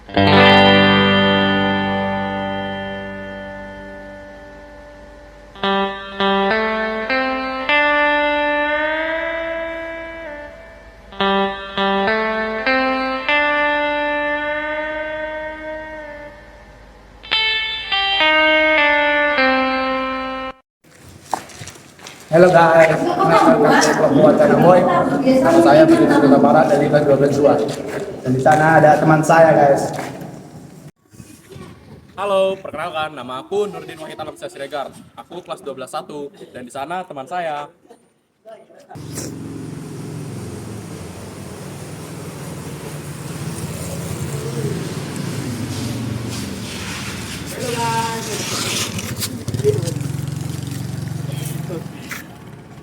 Halo guys, welcome to Kelompok Wacana Boy. Nama saya Budi Kota Barat dari kelas 12 dan di sana ada teman saya guys. Halo, perkenalkan nama aku Nurdin Wahid Alamsyah Siregar. Aku kelas 12 1 dan di sana teman saya.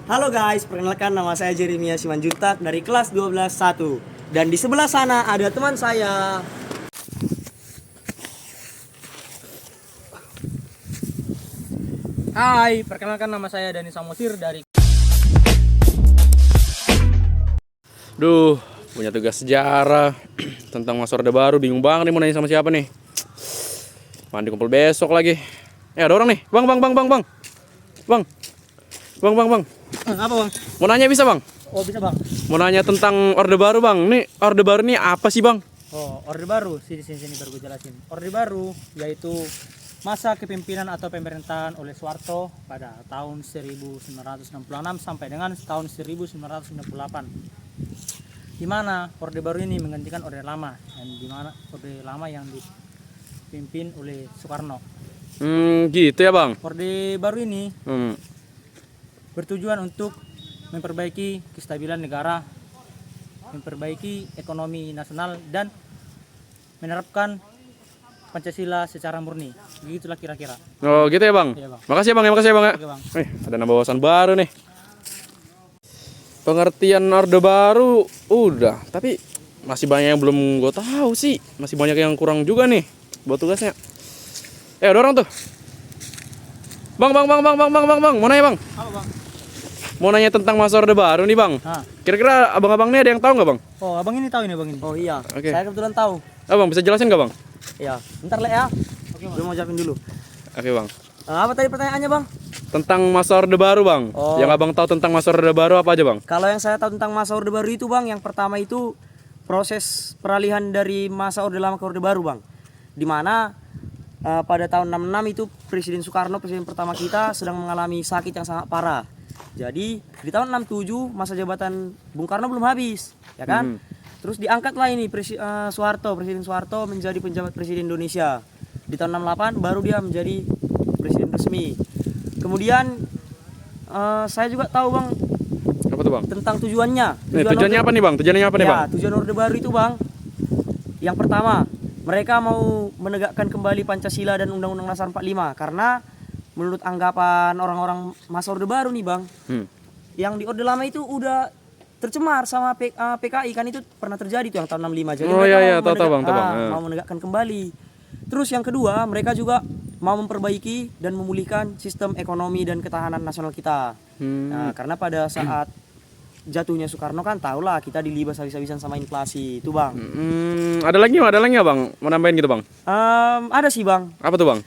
Halo guys, perkenalkan nama saya Jeremia Simanjuntak dari kelas 12 1. Dan di sebelah sana ada teman saya. Hai, perkenalkan nama saya Dani Samosir dari. Duh, punya tugas sejarah tentang masa Orde Baru. Bingung banget nih mau nanya sama siapa nih. Mandi kumpul besok lagi. Ada orang nih. Bang. Apa bang? Mau nanya bisa bang? Oh bisa bang. Mau nanya tentang Orde Baru bang. Nih Orde Baru nih apa sih bang? Oh Orde Baru, sini baru gue jelasin. Orde Baru yaitu masa kepemimpinan atau pemerintahan oleh Soeharto pada tahun 1966 sampai dengan tahun 1998. Di mana Orde Baru ini menggantikan Orde Lama, dan di mana Orde Lama yang dipimpin oleh Soekarno. Gitu ya bang. Orde Baru ini Hmm. bertujuan untuk memperbaiki kestabilan negara, memperbaiki ekonomi nasional, dan menerapkan Pancasila secara murni. Begitulah kira-kira. Oh gitu ya bang. Iya, bang. Makasih ya bang ya. Oke, bang. Ada nambah wawasan baru nih. Pengertian Orde Baru udah, tapi masih banyak yang belum gue tahu sih. Masih banyak yang kurang juga nih buat tugasnya. Ada orang tuh. Bang. Mau nanya bang? Apa bang? Mau nanya tentang masa Orde Baru nih bang. Nah. Kira-kira abang-abang nih ada yang tahu nggak bang? Oh abang ini tahu ini bang ini. Oh iya, Oke. saya kebetulan tahu. Abang bisa jelasin nggak bang? Iya, bentar Le ya. Oke, Bang. Belum mau jawabin dulu. Oke bang. Apa tadi pertanyaannya bang? Tentang masa Orde Baru bang. Oh. Yang abang tahu tentang masa Orde Baru apa aja bang? Kalau yang saya tahu tentang masa Orde Baru itu bang, yang pertama itu proses peralihan dari masa Orde Lama ke Orde Baru bang. Dimana pada tahun 66 itu Presiden Soekarno, presiden pertama kita, sedang mengalami sakit yang sangat parah. Jadi di tahun 67 masa jabatan Bung Karno belum habis, ya kan? Terus diangkatlah ini Presiden Soeharto menjadi penjabat Presiden Indonesia. Di tahun 68 baru dia menjadi presiden resmi. Kemudian saya juga tahu bang Apa tuh bang? tentang tujuannya. Tujuannya apa nih bang? Tujuannya apa nih bang? Ya, tujuan Orde Baru itu bang, yang pertama mereka mau menegakkan kembali Pancasila dan Undang-Undang Dasar 45 karena menurut anggapan orang-orang masa Orde Baru nih bang, yang di Orde Lama itu udah tercemar sama PKI kan, itu pernah terjadi tuh yang tahun 65. Jadi Oh mereka iya, mau tahu bang. mau menegakkan kembali. Terus yang kedua, mereka juga mau memperbaiki dan memulihkan sistem ekonomi dan ketahanan nasional kita. Nah, karena pada saat jatuhnya Soekarno kan tahulah kita dilibas habis-habisan sama inflasi itu bang. Ada lagi nggak bang? Mau nambahin gitu bang? Ada sih bang, Apa tuh bang?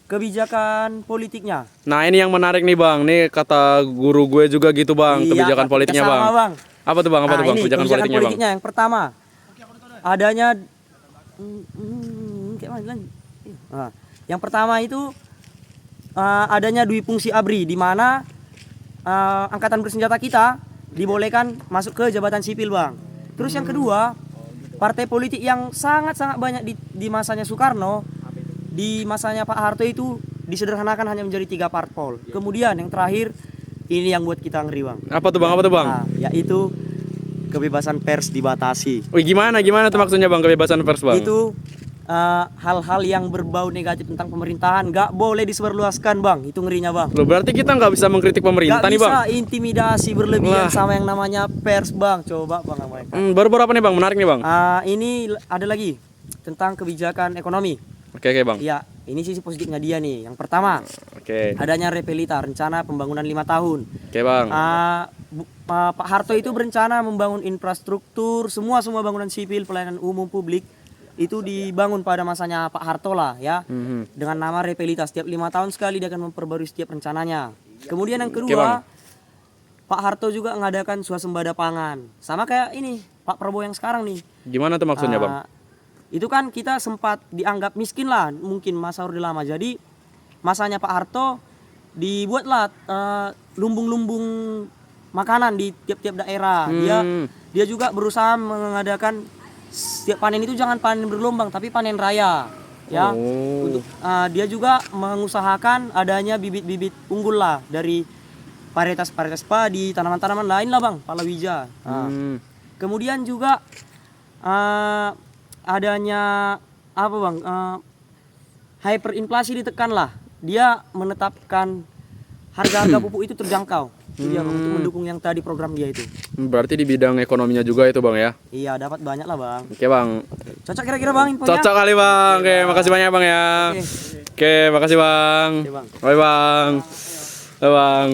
kebijakan politiknya. Nah ini yang menarik nih bang. Nih kata guru gue juga gitu bang. Iya, Kebijakan politiknya sama, bang. bang. Apa tuh bang? Apa tuh bang? Ini Kebijakan politiknya bang. yang pertama adanya kayak mana bilang? Nah, yang pertama itu adanya dui fungsi ABRI, di mana angkatan bersenjata kita dibolehkan masuk ke jabatan sipil bang. Terus yang kedua, partai politik yang sangat-sangat banyak di masanya Soekarno, di masanya Pak Harto itu disederhanakan hanya menjadi 3 parpol. Kemudian yang terakhir, ini yang buat kita ngeri bang. Apa tuh bang? Apa tuh bang? Nah, yaitu kebebasan pers dibatasi. Wih gimana tuh maksudnya bang kebebasan pers bang? Itu hal-hal yang berbau negatif tentang pemerintahan nggak boleh disebarluaskan bang. Itu ngerinya bang. Loh berarti kita nggak bisa mengkritik pemerintah Nggak nih bang? bisa intimidasi berlebihan Wah. sama yang namanya pers bang. Coba bang mereka. Baru-baru apa nih bang? Menarik nih bang. Ini ada lagi tentang kebijakan ekonomi. Oke bang. Ya, ini sisi positifnya dia nih. Yang pertama, Oke adanya Repelita, rencana pembangunan 5 tahun. bang. Pak Harto itu berencana membangun infrastruktur, semua bangunan sipil, pelayanan umum publik itu dibangun pada masanya Pak Harto lah ya, dengan nama Repelita. Setiap 5 tahun sekali dia akan memperbarui setiap rencananya. Kemudian yang Bang. kedua, Pak Harto juga mengadakan swasembada pangan, sama kayak ini Pak Prabowo yang sekarang nih. Gimana tuh maksudnya Bang? Itu kan kita sempat dianggap miskin lah mungkin masa Orde Lama. Jadi masanya Pak Harto dibuatlah lumbung-lumbung makanan di tiap-tiap daerah. Dia juga berusaha mengadakan setiap panen itu jangan panen bergelombang tapi panen raya. Ya. Untuk dia juga mengusahakan adanya bibit-bibit unggul lah dari varietas-varietas padi, tanaman-tanaman lain lah Bang, palawija. Kemudian juga adanya apa Bang, hyperinflasi ditekan lah. Dia menetapkan harga-harga pupuk itu terjangkau. Itu dia Bang, untuk mendukung yang tadi program dia itu. Berarti di bidang ekonominya juga itu Bang ya? Iya, dapat banyak lah Bang. Oke Bang. Cocok kira-kira Bang infonya? Cocok kali Bang. Oke, makasih banyak Bang ya. Oke, makasih Bang. Oke, Bang. Bye Bang. Bye Bang.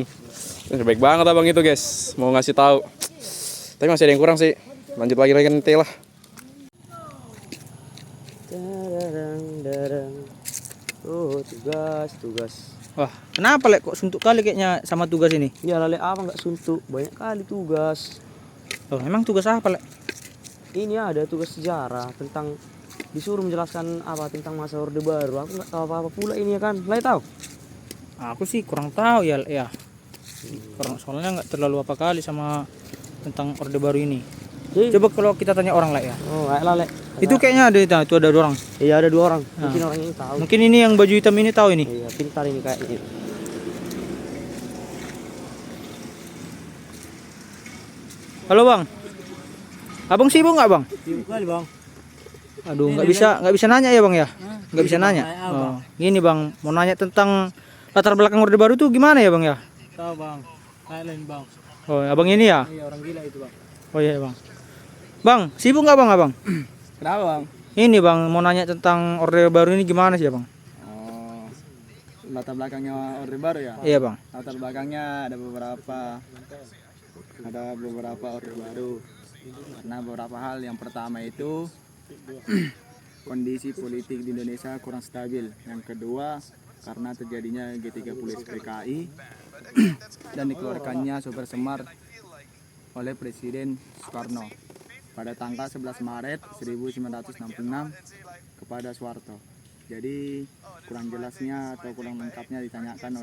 Baik banget Abang itu guys, mau ngasih tahu. Tapi masih ada yang kurang sih. Lanjut lagi nanti lah. Oh, tugas. Wah, kenapa Lek kok suntuk kali kayaknya sama tugas ini? Ya lale apa nggak suntuk, banyak kali tugas. Oh, emang tugas apa Lek? Ini ada tugas sejarah tentang disuruh menjelaskan apa tentang masa Orde Baru. Aku nggak tahu apa-apa pula ini ya kan. Lai tahu? Aku sih kurang tahu ya, Lek, ya. Soalnya nggak terlalu apa kali sama tentang Orde Baru ini. Coba kalau kita tanya orang Lek ya. Oh, lah Lek. Itu kayaknya itu ada 2 orang. Iya ada 2 orang. Mungkin orang ini tahu. Mungkin ini yang baju hitam ini tahu ini. Iya, pintar ini kayaknya. Halo Bang. Abang sibuk nggak Bang? Sibuk kali Bang. Aduh, nggak bisa nanya ya Bang ya? Nggak bisa nanya. Oh, gini Bang, mau nanya tentang latar belakang Orde Baru itu gimana ya Bang ya? Tahu Bang. Kayak lain Bang. Oh, abang ini ya? Iya orang gila itu Bang. Oh iya Bang. Bang, sibuk nggak Bang abang? Kenapa Bang? Ini Bang, mau nanya tentang Orde Baru ini gimana sih ya Bang? Oh, latar belakangnya Orde Baru ya? Iya Bang. Latar belakangnya ada beberapa Orde Baru. Karena beberapa hal, yang pertama itu kondisi politik di Indonesia kurang stabil. Yang kedua karena terjadinya G30 PKI dan dikeluarkannya Super Semar oleh Presiden Soekarno pada tanggal 11 Maret 1966 kepada Soeharto. Jadi kurang jelasnya atau kurang lengkapnya ditanyakan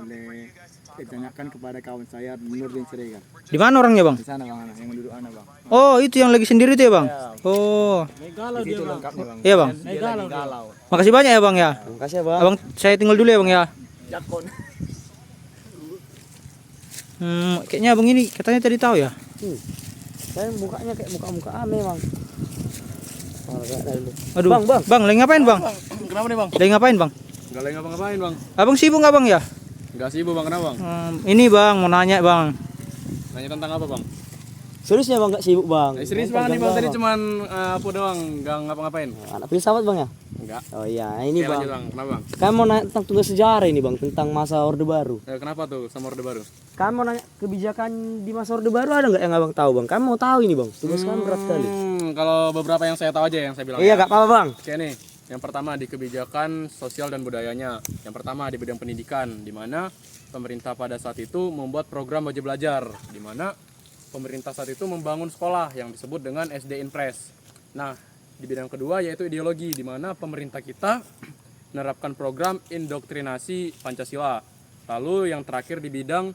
kepada kawan saya Nurdin Siregar. Di mana orangnya Bang? Di sana Bang, yang duduk ana Bang. Oh, itu yang lagi sendiri tuh ya Bang? Oh. Di situ lengkapnya Bang. Iya Bang. Dia lagi galau. Makasih banyak ya Bang ya. Terima kasih ya Bang. Abang saya tinggal dulu ya Bang ya. Jakon. Kayaknya abang ini katanya tadi tahu ya. Saya mukanya kayak muka-muka aneh Bang. Aduh. Bang. Bang, lagi ngapain Bang? Kenapa nih Bang? Lagi ngapain Bang? Enggak lagi ngapa-ngapain Bang. Abang sibuk nggak Bang ya? Enggak sibuk Bang, kenapa Bang? Ini Bang, mau nanya Bang. Nanya tentang apa Bang? Seriusnya Bang, nggak sibuk Bang? Serius banget nih Bang, tadi cuman apa doang, enggak ngapa-ngapain. Anak filsafat Bang ya? Enggak. Oh iya, ini Oke, Bang. lanjut Bang, kenapa Bang? Kami mau nanya tentang tugas sejarah ini Bang, tentang masa Orde Baru. Kenapa tuh sama Orde Baru? Kami mau nanya kebijakan di masa Orde Baru ada nggak yang Abang tahu Bang? Kami mau tahu ini Bang, tugas kami berat sekali. Kalau beberapa yang saya tahu aja yang saya bilang. Iya, nggak apa-apa Bang. Oke nih, yang pertama di kebijakan sosial dan budayanya. Yang pertama di bidang pendidikan, di mana pemerintah pada saat itu membuat program wajib belajar, di mana pemerintah saat itu membangun sekolah yang disebut dengan SD Impres. Nah, di bidang kedua yaitu ideologi, di mana pemerintah kita menerapkan program indoktrinasi Pancasila. Lalu yang terakhir di bidang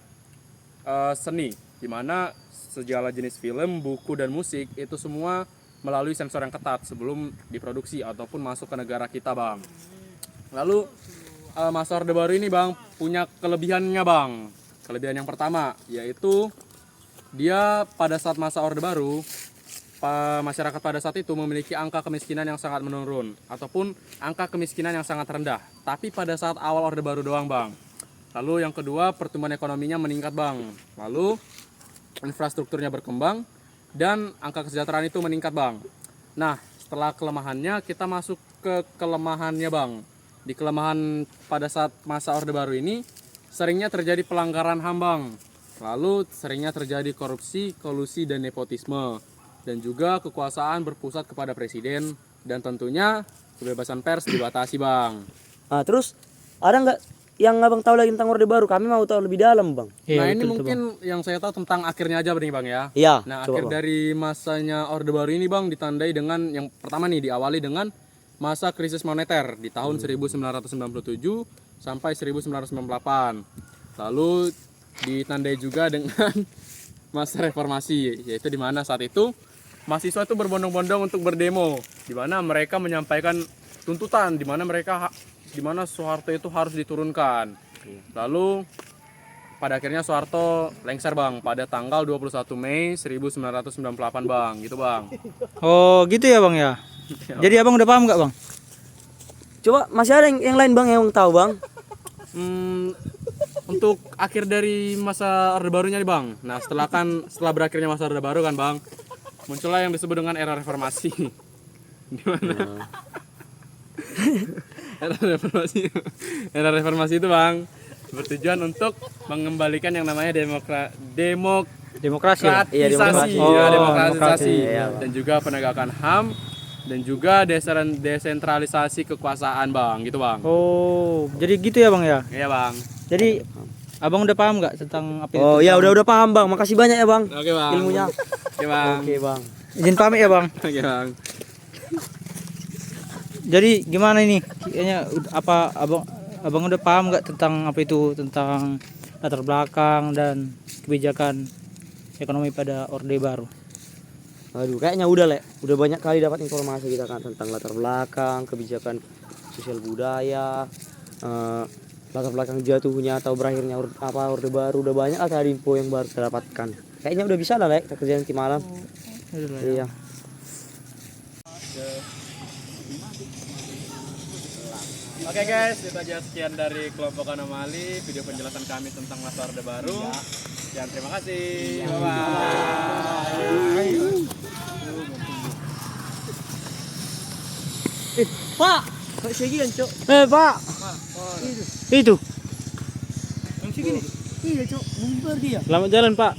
seni, di mana segala jenis film, buku, dan musik itu semua melalui sensor yang ketat sebelum diproduksi ataupun masuk ke negara kita Bang. Lalu masa Orde Baru ini Bang punya kelebihannya Bang. Kelebihan yang pertama yaitu dia pada saat masa Orde Baru, masyarakat pada saat itu memiliki angka kemiskinan yang sangat menurun ataupun angka kemiskinan yang sangat rendah. Tapi pada saat awal Orde Baru doang Bang. Lalu yang kedua, pertumbuhan ekonominya meningkat Bang. Lalu infrastrukturnya berkembang dan angka kesejahteraan itu meningkat Bang. Nah, setelah kelemahannya kita masuk ke kelemahannya Bang. Di kelemahan pada saat masa Orde Baru ini seringnya terjadi pelanggaran HAM Bang. Lalu seringnya terjadi korupsi, kolusi, dan nepotisme. Dan juga kekuasaan berpusat kepada presiden. Dan tentunya kebebasan pers dibatasi bang. Nah, terus ada nggak yang abang tahu lagi tentang Orde Baru? Kami mau tahu lebih dalam bang. Nah ini mungkin yang saya tahu tentang akhirnya aja nih bang ya. Iya. Nah coba, akhir Bang. dari masanya Orde Baru ini bang ditandai dengan yang pertama nih diawali dengan masa krisis moneter di tahun 1997 sampai 1998. Lalu ditandai juga dengan masa reformasi, yaitu di mana saat itu mahasiswa itu berbondong-bondong untuk berdemo, di mana mereka menyampaikan tuntutan, di mana Soeharto itu harus diturunkan. Lalu pada akhirnya Soeharto lengser bang pada tanggal 21 Mei 1998 bang, gitu bang. Oh gitu ya bang ya. Jadi abang udah paham nggak bang? Coba masih ada yang lain bang yang tahu bang? Untuk akhir dari masa Orde Barunya nih bang. Nah setelah berakhirnya masa Orde Baru kan bang, muncullah yang disebut dengan era reformasi. Di mana? Era reformasi itu bang bertujuan untuk mengembalikan yang namanya Demokrasi. Bang? Iya, demokratisasi, demokrasi. demokratisasi, Iya, dan juga penegakan HAM dan juga desentralisasi kekuasaan bang, gitu bang. Oh jadi gitu ya bang ya. Iya bang. Jadi abang udah paham nggak tentang apa itu? Oh ya udah paham bang. Makasih banyak ya bang. Oke bang. Ilmunya. Oke bang. Oke bang. Izin pamit ya bang. Oke bang. Jadi gimana ini? Kayaknya apa abang udah paham nggak tentang apa itu, tentang latar belakang dan kebijakan ekonomi pada Orde Baru? Aduh, kayaknya udah le. Udah banyak kali dapat informasi kita kan tentang latar belakang, kebijakan sosial budaya, latar belakang jatuhnya atau berakhirnya Orde Baru. Udah banyak tadi info yang baru kita dapatkan. Kayaknya udah bisa lah le, kita kerjain nanti malam. Iya. Oke guys, itu aja sekian dari kelompok anomali video penjelasan kami tentang masa Orde Baru. Dan terima kasih. Bye. Pak, kok segian cok? Pak. Itu. Yang segini. Iya cok, bumper dia. Selamat jalan Pak.